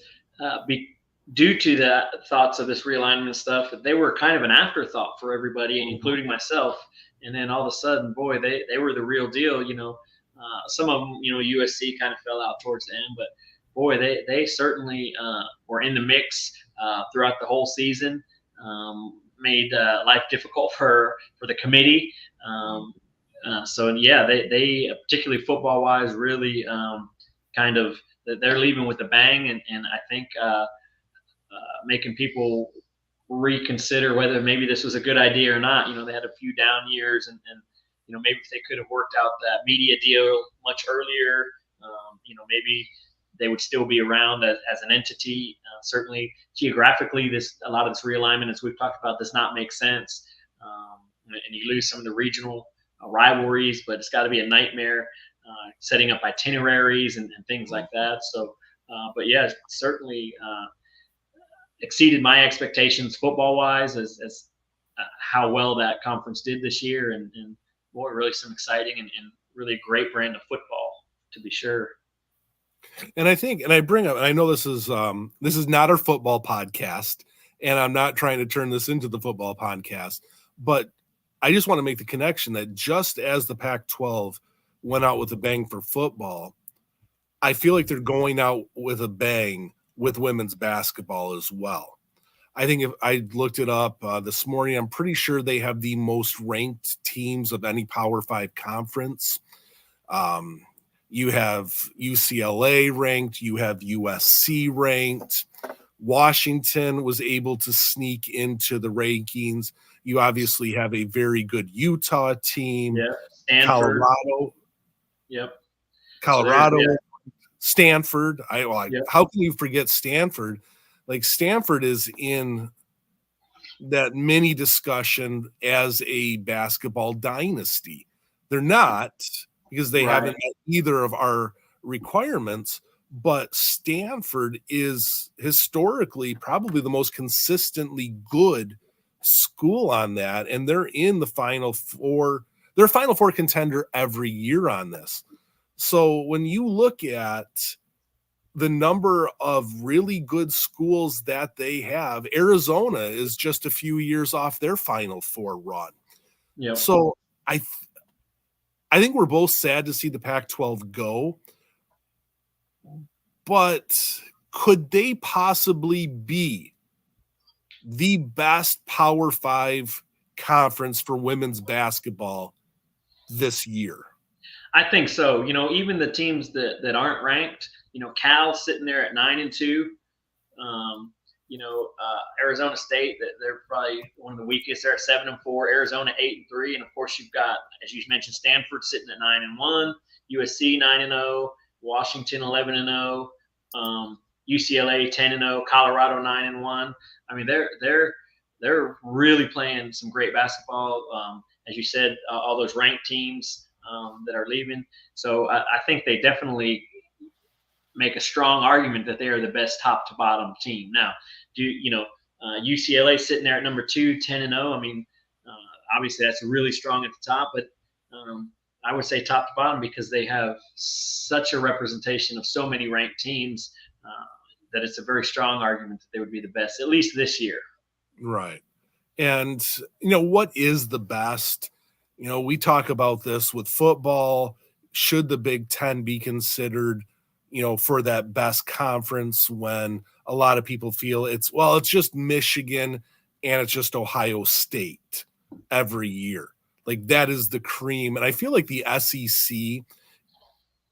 due to the thoughts of this realignment stuff, they were kind of an afterthought for everybody, including myself. And then all of a sudden, boy, they were the real deal. Some of them, USC kind of fell out towards the end, but boy, they certainly were in the mix throughout the whole season. Made life difficult for the committee. So yeah, they particularly football wise, really kind of they're leaving with a bang, and I think making people reconsider whether maybe this was a good idea or not. They had a few down years, and maybe if they could have worked out that media deal much earlier, maybe they would still be around as an entity. Certainly geographically, a lot of this realignment, as we've talked about, does not make sense. And you lose some of the regional rivalries, but it's got to be a nightmare setting up itineraries and things like that. So, but yeah, certainly exceeded my expectations football wise as how well that conference did this year. And boy, really some exciting and really great brand of football, to be sure. And I think, and I bring up, and I know this is not our football podcast, and I'm not trying to turn this into the football podcast, but I just want to make the connection that just as the Pac-12 went out with a bang for football, I feel like they're going out with a bang with women's basketball as well. I think if I looked it up this morning, I'm pretty sure they have the most ranked teams of any Power 5 conference. You have UCLA ranked, you have USC ranked. Washington was able to sneak into the rankings. You obviously have a very good Utah team. Yeah, Stanford. Colorado. Yep. Colorado. So Stanford. How can you forget Stanford? Like, Stanford is in that mini discussion as a basketball dynasty. They're not, because they haven't met either of our requirements, but Stanford is historically probably the most consistently good school on that, and they're in the Final Four. They're a Final Four contender every year on this. So when you look at the number of really good schools that they have, Arizona is just a few years off their Final Four run. Yep. So I think we're both sad to see the Pac-12 go, but could they possibly be the best Power 5 conference for women's basketball this year? I think so. Even the teams that aren't ranked, Cal sitting there at 9-2. Arizona State, they're probably one of the weakest. They're at 7-4. Arizona 8-3, and of course you've got, as you mentioned, Stanford sitting at 9-1. USC 9-0. Washington 11-0. UCLA 10-0. Colorado 9-1. I mean, they're really playing some great basketball. As you said, all those ranked teams that are leaving. So I think they definitely make a strong argument that they are the best top to bottom team. Now, UCLA sitting there at number 2, 10-0. I mean, obviously that's really strong at the top, but I would say top to bottom because they have such a representation of so many ranked teams that it's a very strong argument that they would be the best, at least this year. Right. And, what is the best? We talk about this with football. Should the Big Ten be considered, for that best conference when a lot of people feel it's just Michigan and it's just Ohio State every year. Like, that is the cream. And I feel like the SEC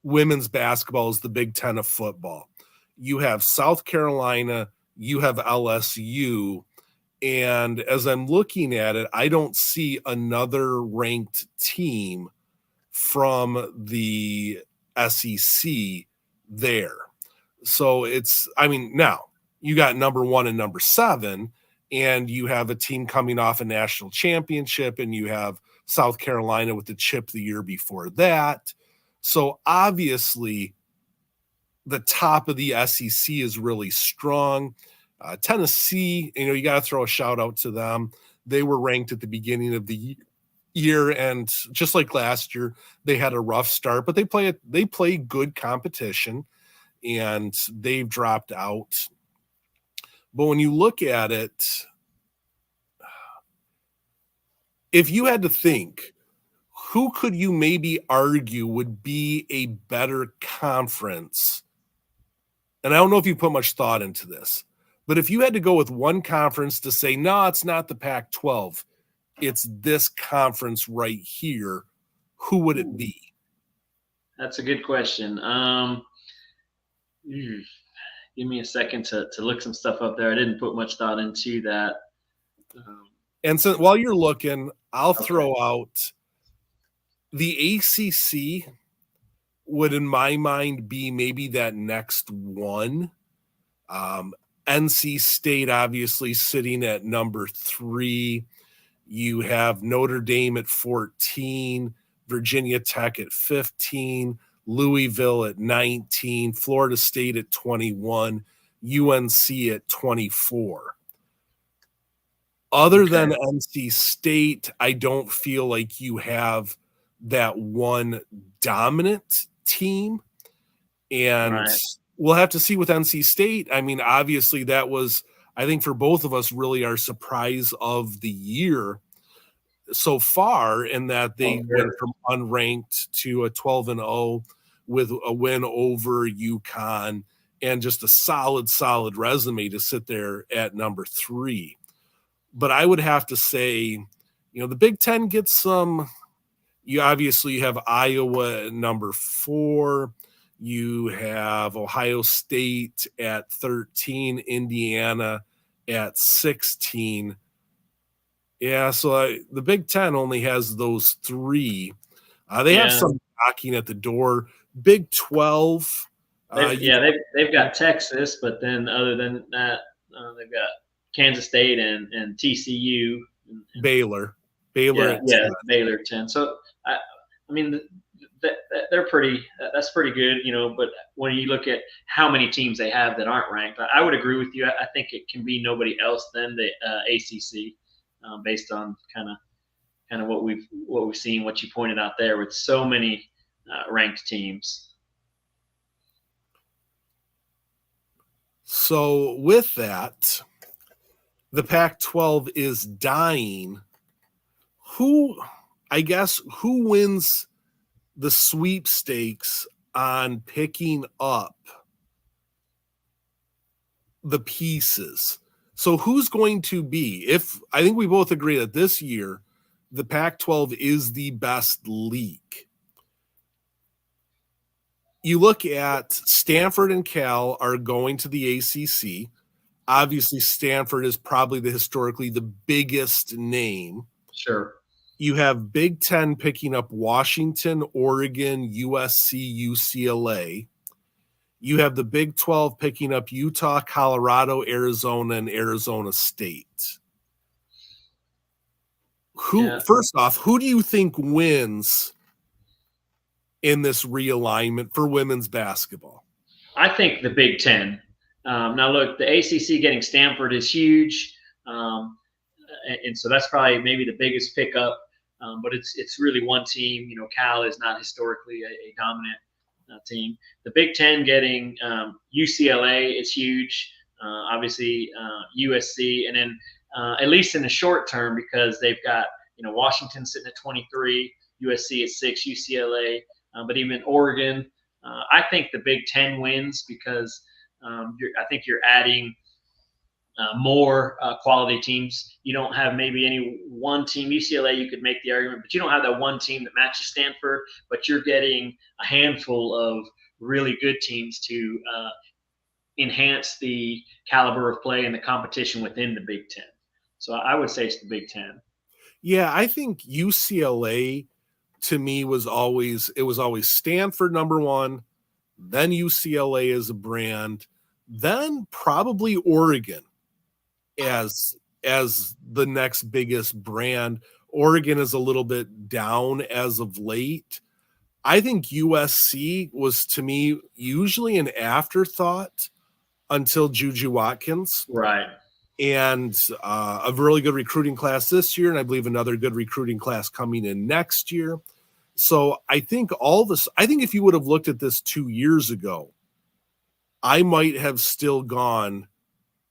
women's basketball is the Big Ten of football. You have South Carolina, you have LSU, and as I'm looking at it, I don't see another ranked team from the SEC there. So now you got number 1 and number 7, and you have a team coming off a national championship, and you have South Carolina with the chip the year before that. So obviously the top of the SEC is really strong. Tennessee, you got to throw a shout out to them. They were ranked at the beginning of the year, and just like last year, they had a rough start, but they play good competition, and they've dropped out. But when you look at it, if you had to think, who could you maybe argue would be a better conference? And I don't know if you put much thought into this, but if you had to go with one conference to say, no, it's not the Pac-12, it's this conference right here, who would it be? That's a good question. Give me a second to look some stuff up there. I didn't put much thought into that. And so while you're looking, I'll throw out the ACC would, in my mind, be maybe that next one. NC State, obviously, sitting at number 3. You have Notre Dame at 14, Virginia Tech at 15, Louisville at 19, Florida State at 21, UNC at 24. Other than NC State, I don't feel like you have that one dominant team. And we'll have to see with NC State. I mean, obviously that was I think for both of us, really our surprise of the year so far, in that they went from unranked to a 12-0 with a win over UConn and just a solid resume to sit there at number 3. But I would have to say, the Big Ten gets some. You obviously have Iowa at number 4. You have Ohio State at 13, Indiana at 16. Yeah, so the Big Ten only has those 3. They have some knocking at the door. Big 12. They've got Texas, but then other than that, they've got Kansas State and TCU. And Baylor. Baylor at 10. So I mean, they're pretty. That's pretty good, But when you look at how many teams they have that aren't ranked, I would agree with you. I think it can be nobody else than the ACC, based on kind of what we've seen, what you pointed out there, with so many ranked teams. So with that, the Pac-12 is dying. Who wins the sweepstakes on picking up the pieces? So who's going to be, I think we both agree that this year the Pac-12 is the best league. You look at Stanford and Cal are going to the ACC. Obviously, Stanford is probably historically the biggest name. Sure. You have Big Ten picking up Washington, Oregon, USC, UCLA. You have the Big 12 picking up Utah, Colorado, Arizona, and Arizona State. First off, who do you think wins in this realignment for women's basketball? I think the Big Ten. Now, look, the ACC getting Stanford is huge, and so that's probably maybe the biggest pickup. But it's really one team. Cal is not historically a dominant team. The Big Ten getting UCLA is huge. Obviously, USC, and then at least in the short term, because they've got Washington sitting at 23, USC at 6, UCLA, but even Oregon. I think the Big Ten wins because I think you're adding more quality teams. You don't have maybe any one team. UCLA, you could make the argument, but you don't have that one team that matches Stanford, but you're getting a handful of really good teams to enhance the caliber of play and the competition within the Big Ten. So I would say it's the Big Ten. Yeah, I think UCLA to me was always Stanford number 1, then UCLA as a brand, then probably Oregon as the next biggest brand. Oregon is a little bit down as of late. I think USC was, to me, usually an afterthought until Juju Watkins. Right. And a really good recruiting class this year, and I believe another good recruiting class coming in next year. So I think if you would have looked at this 2 years ago, I might have still gone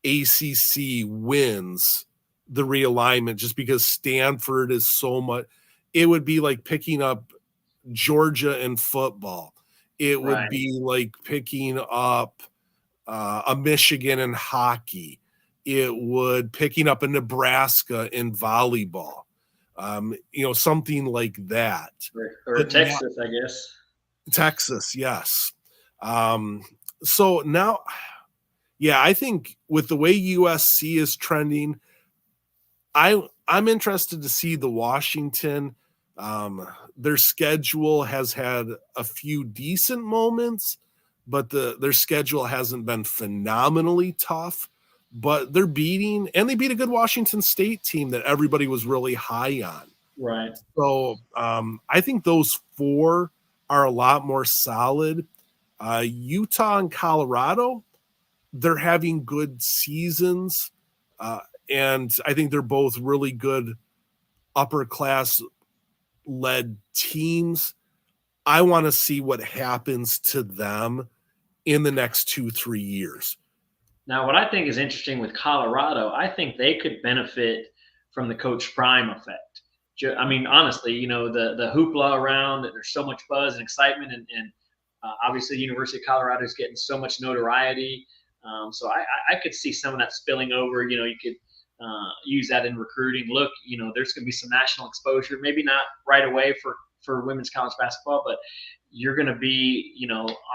ACC wins the realignment, just because Stanford is so much. It would be like picking up Georgia in football. It would be like picking up a Michigan in hockey. It would picking up a Nebraska in volleyball. Something like that. Or Texas, I guess. Texas, yes. So now, I think with the way USC is trending, I'm interested to see the Washington. Their schedule has had a few decent moments, but their schedule hasn't been phenomenally tough. But they beat a good Washington State team that everybody was really high on. Right. So I think those 4 are a lot more solid. Utah and Colorado, they're having good seasons. And I think they're both really good upper class led teams. I want to see what happens to them in the next 2-3 years. Now, what I think is interesting with Colorado, I think they could benefit from the Coach Prime effect. I mean, honestly, the hoopla around, that there's so much buzz and excitement, and obviously, the University of Colorado is getting so much notoriety. So I could see some of that spilling over. You could use that in recruiting. Look, there's going to be some national exposure, maybe not right away for women's college basketball, but you're going to be,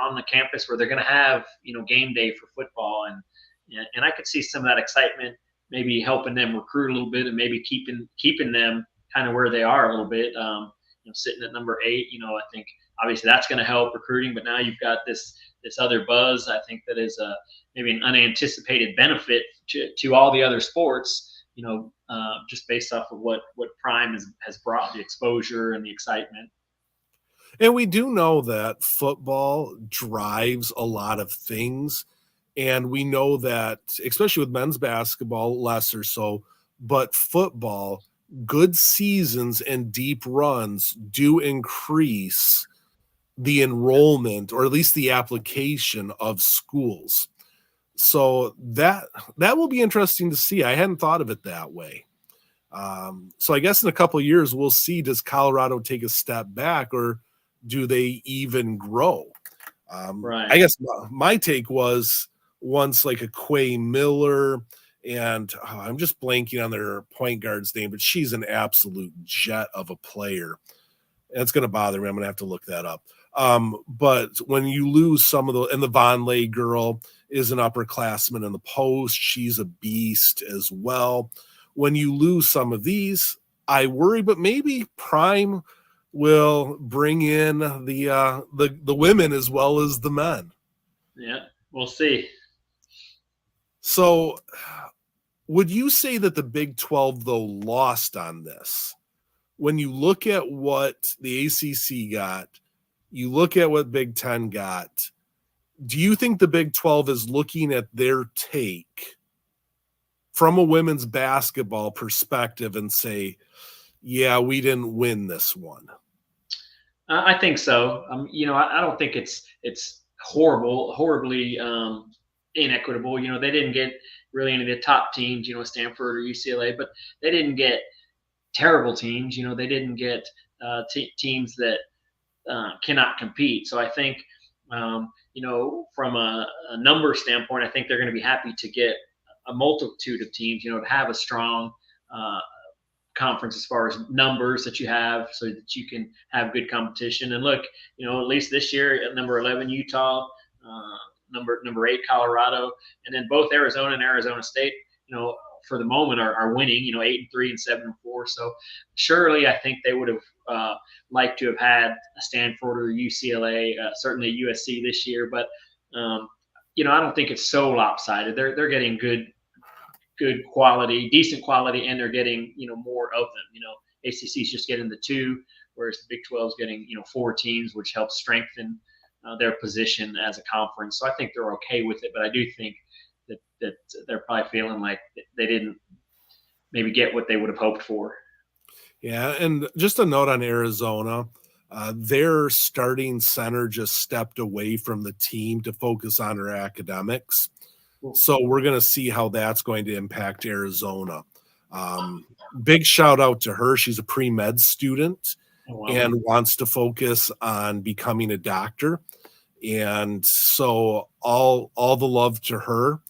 on the campus where they're going to have, game day for football, and I could see some of that excitement maybe helping them recruit a little bit, and maybe keeping them kind of where they are a little bit. Sitting at number 8, I think obviously that's going to help recruiting, but now you've got this other buzz. I think that is maybe an unanticipated benefit to all the other sports. Just based off of what Prime has brought, the exposure and the excitement. And we do know that football drives a lot of things. And we know that, especially with men's basketball, less or so, but football, good seasons and deep runs do increase the enrollment, or at least the application of schools. So that will be interesting to see. I hadn't thought of it that way. So I guess in a couple of years, we'll see, does Colorado take a step back, or do they even grow? Right. I guess my take was, once like a Quay Miller, and I'm just blanking on their point guard's name, but she's an absolute jet of a player. And it's going to bother me. I'm going to have to look that up. But when you lose some of and the Von Lay girl is an upperclassman in the post, she's a beast as well. When you lose some of these, I worry, but maybe Prime will bring in the women as well as the men. Yeah, we'll see. So would you say that the Big 12, though, lost on this? When you look at what the ACC got, you look at what Big 10 got, do you think the Big 12 is looking at their take from a women's basketball perspective and say, yeah, we didn't win this one? I think so. I don't think it's horribly inequitable. They didn't get really any of the top teams, Stanford or UCLA, but they didn't get terrible teams. They didn't get teams that cannot compete. So I think, from a number standpoint, I think they're going to be happy to get a multitude of teams, to have a strong conference as far as numbers that you have, so that you can have good competition. And look, at least this year at number 11, Utah, number 8, Colorado, and then both Arizona and Arizona State, for the moment are winning, 8-3 and 7-4. So surely I think they would have liked to have had a Stanford or UCLA, certainly USC this year. But I don't think it's so lopsided. They're getting good quality, decent quality, and they're getting more of them. ACC is just getting the 2, whereas the Big 12 is getting 4 teams, which helps strengthen their position as a conference. So I think they're okay with it, but I do think that they're probably feeling like they didn't maybe get what they would have hoped for. Yeah, and just a note on Arizona, their starting center just stepped away from the team to focus on her academics. So we're going to see how that's going to impact Arizona. Big shout out to her. She's a pre-med student and wants to focus on becoming a doctor. And so all the love to her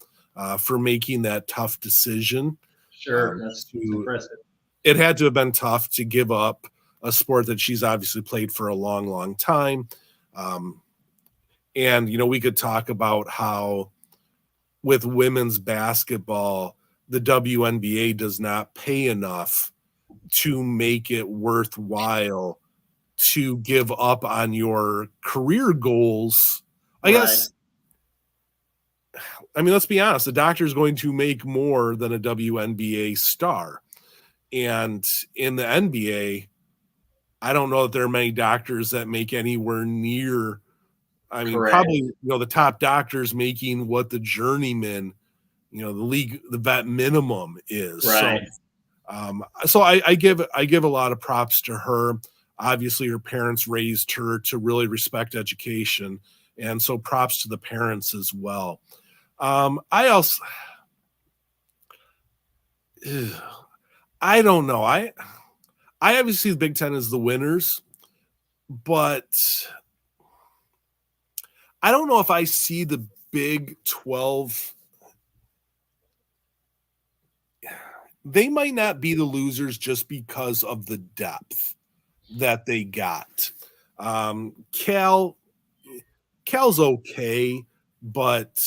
for making that tough decision. Sure, that's impressive. It had to have been tough to give up a sport that she's obviously played for a long, long time. And, we could talk about how with women's basketball, the WNBA does not pay enough to make it worthwhile to give up on your career goals. I guess, let's be honest, the doctor is going to make more than a WNBA star. And in the NBA, I don't know that there are many doctors that make anywhere near, Correct. Probably, the top doctors making what the journeyman, the league, the vet minimum is. Right. So I give a lot of props to her. Obviously, her parents raised her to really respect education. And so props to the parents as well. I also, I don't know. I obviously the Big Ten is the winners, but I don't know if I see the Big 12. They might not be the losers just because of the depth that they got. Cal's okay, but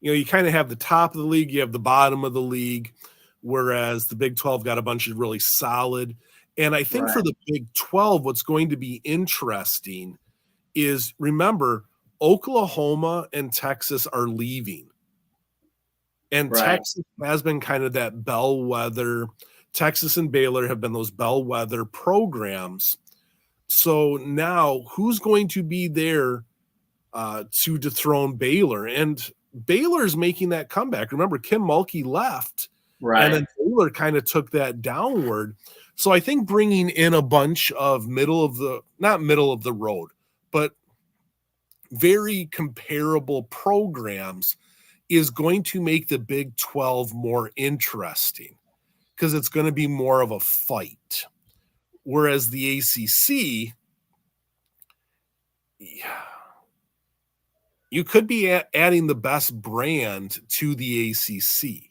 you kind of have the top of the league, you have the bottom of the league, whereas the Big 12 got a bunch of really solid. And I think for the Big 12, what's going to be interesting is, remember, Oklahoma and Texas are leaving. And Texas has been kind of that bellwether. Texas and Baylor have been those bellwether programs. So now who's going to be there to dethrone Baylor? And Baylor's making that comeback. Remember, Kim Mulkey left, and then Baylor kind of took that downward. So I think bringing in a bunch of not middle of the road, but very comparable programs is going to make the Big 12 more interesting because it's going to be more of a fight. Whereas the ACC, you could be adding the best brand to the ACC.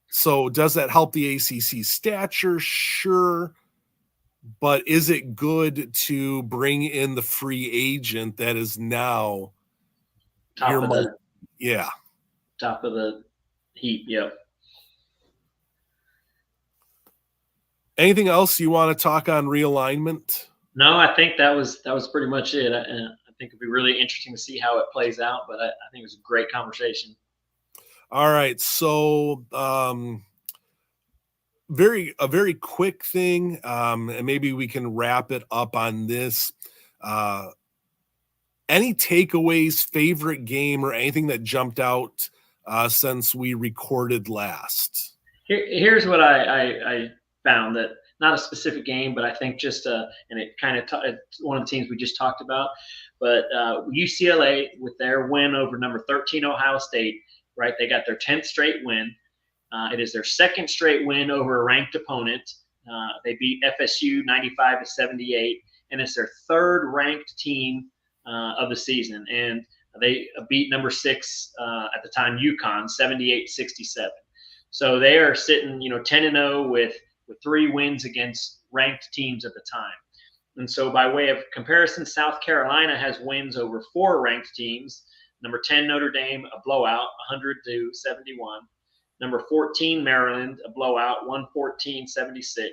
So does that help the ACC stature? Sure. But is it good to bring in the free agent that is now top of the heap? Yep. Anything else you want to talk on realignment? No, I think that was pretty much it. I think it'd be really interesting to see how it plays out, but I think it was a great conversation. All right, so a very quick thing, and maybe we can wrap it up on this. Any takeaways, favorite game, or anything that jumped out since we recorded last? Here's what I found, that not a specific game, but I think just and it kind of it's one of the teams we just talked about, but UCLA with their win over number 13 Ohio State, right? They got their 10th straight win. It is their second straight win over a ranked opponent. They beat FSU 95-78, and it's their third ranked team of the season. And they beat number 6 at the time, UConn, 78-67. So they are sitting, 10-0 with 3 wins against ranked teams at the time. And so by way of comparison, South Carolina has wins over 4 ranked teams. Number 10, Notre Dame, a blowout, 100-71. Number 14, Maryland, a blowout, 114-76.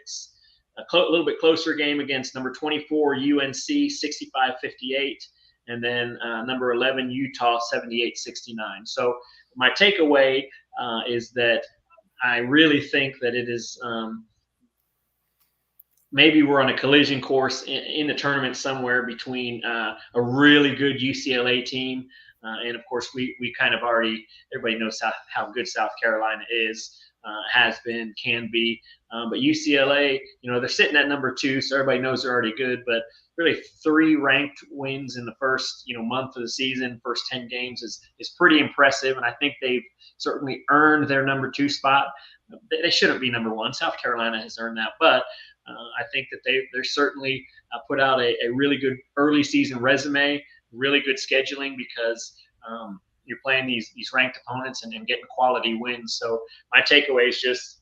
A little bit closer game against number 24, UNC, 65-58. And then number 11, Utah, 78-69. So my takeaway is that I really think that it is maybe we're on a collision course in the tournament somewhere between a really good UCLA team. And of course, we kind of everybody knows how good South Carolina is, has been, can be. But UCLA, they're sitting at number 2, so everybody knows they're already good. But really, 3 ranked wins in the first month of the season, first 10 games is pretty impressive. And I think they've certainly earned their number 2 spot. They shouldn't be number 1. South Carolina has earned that, but I think that they're certainly put out a really good early season resume. Really good scheduling, because you're playing these ranked opponents and getting quality wins. So my takeaway is just,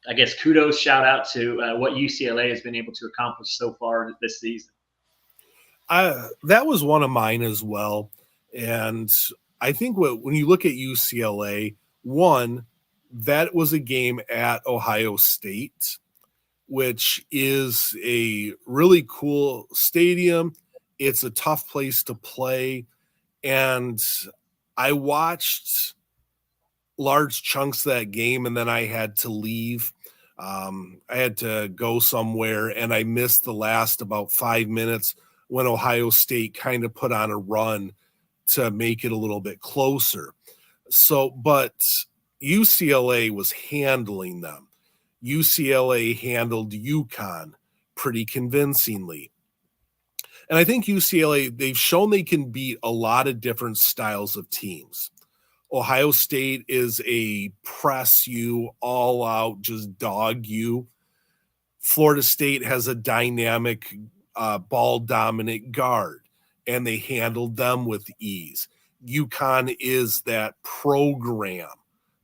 I guess, kudos, shout out to what UCLA has been able to accomplish so far this season. That was one of mine as well. And I think when you look at UCLA, one, that was a game at Ohio State, which is a really cool stadium. It's a tough place to play. And I watched large chunks of that game, and then I had to leave. I had to go somewhere, and I missed the last about 5 minutes when Ohio State kind of put on a run to make it a little bit closer. So, but UCLA was handling them. UCLA handled UConn pretty convincingly. And I think UCLA, they've shown they can beat a lot of different styles of teams. Ohio State is a press you, all out, just dog you. Florida State has a dynamic, ball dominant guard, and they handled them with ease. UConn is that program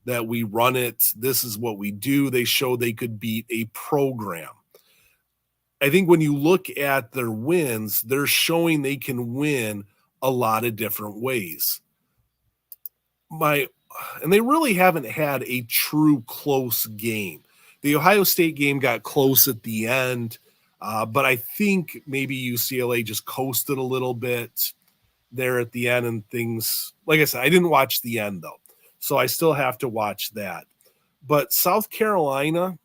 that we run it. This is what we do. They show they could beat a program. I think when you look at their wins, they're showing they can win a lot of different ways. And they really haven't had a true close game. The Ohio State game got close at the end, but I think maybe UCLA just coasted a little bit there at the end and things. Like I said, I didn't watch the end though, so I still have to watch that. But South Carolina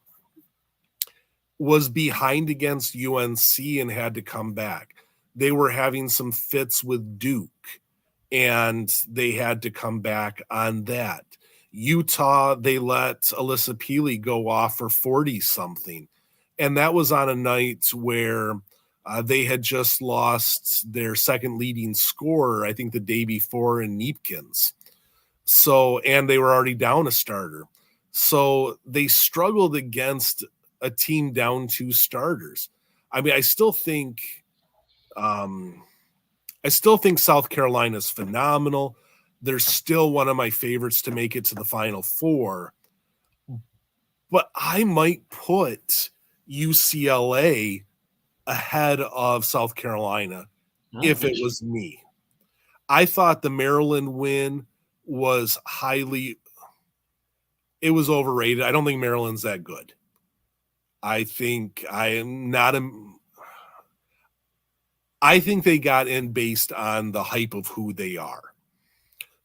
was behind against UNC and had to come back. They were having some fits with Duke, and they had to come back on that. Utah, they let Alyssa Peely go off for 40-something. And that was on a night where they had just lost their second leading scorer, I think the day before, in Neepkins. So, and they were already down a starter. So they struggled against a team down 2 starters. I mean, I still think South Carolina's phenomenal. They're still one of my favorites to make it to the Final Four. But I might put UCLA ahead of South Carolina if it was me. I thought the Maryland win was it was overrated. I don't think Maryland's that good. I think they got in based on the hype of who they are.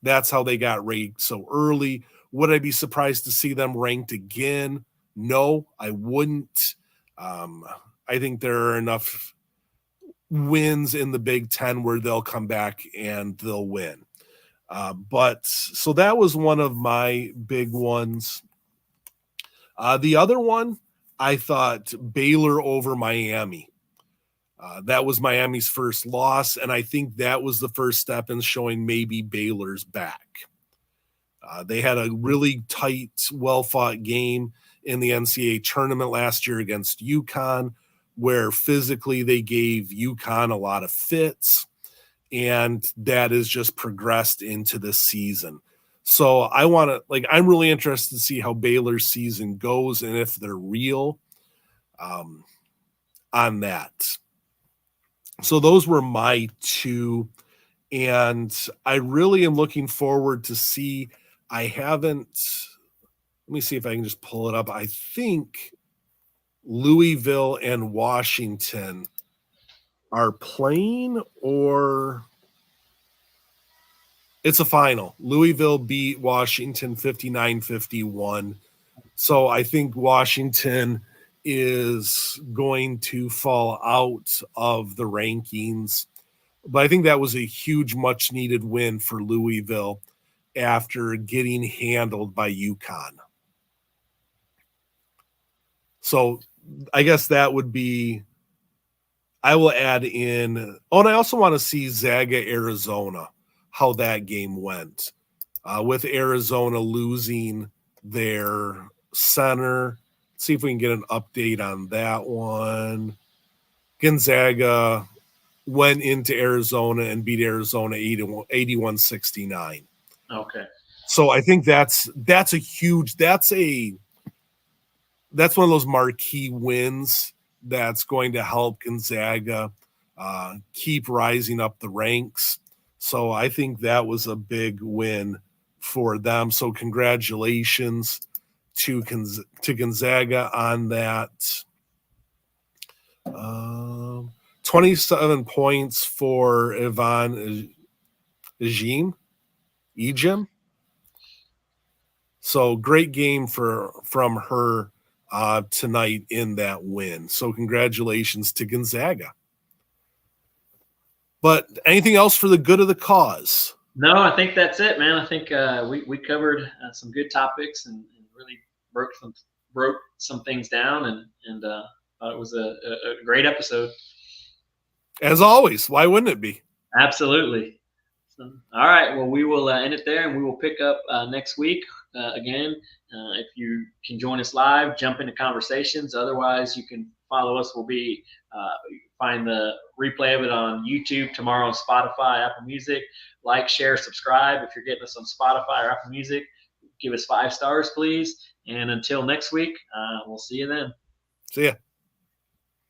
That's how they got ranked so early. Would I be surprised to see them ranked again? No, I wouldn't. I think there are enough wins in the Big Ten where they'll come back and they'll win. But so that was one of my big ones. The other one, I thought Baylor over Miami. That was Miami's first loss, and I think that was the first step in showing maybe Baylor's back. They had a really tight, well-fought game in the NCAA tournament last year against UConn, where physically they gave UConn a lot of fits, and that has just progressed into this season. So I'm really interested to see how Baylor's season goes and if they're real on that. So those were my 2, and I really am looking forward to see. Let me see if I can just pull it up. I think Louisville and Washington are playing, or it's a final. Louisville beat Washington 59-51. So I think Washington is going to fall out of the rankings. But I think that was a huge, much-needed win for Louisville after getting handled by UConn. So I guess that would be – I will add in – and I also want to see Zaga, Arizona, how that game went. With Arizona losing their center – see if we can get an update on that one. Gonzaga went into Arizona and beat Arizona 81-69. Okay. So I think that's a huge, that's one of those marquee wins that's going to help Gonzaga keep rising up the ranks. So I think that was a big win for them. So congratulations to Gonzaga on that. 27 points for Yvonne Ejim. So great game from her tonight in that win. So congratulations to Gonzaga. But anything else for the good of the cause? No, I think that's it, man. I think we covered some good topics and really broke some things down, and thought it was a great episode. As always, why wouldn't it be? Absolutely. So, all right. Well, we will end it there, and we will pick up next week again. If you can join us live, jump into conversations. Otherwise, you can follow us. We'll be find the replay of it on YouTube tomorrow on Spotify, Apple Music. Like, share, subscribe. If you're getting us on Spotify or Apple Music, give us 5 stars, please. And until next week, we'll see you then. See ya.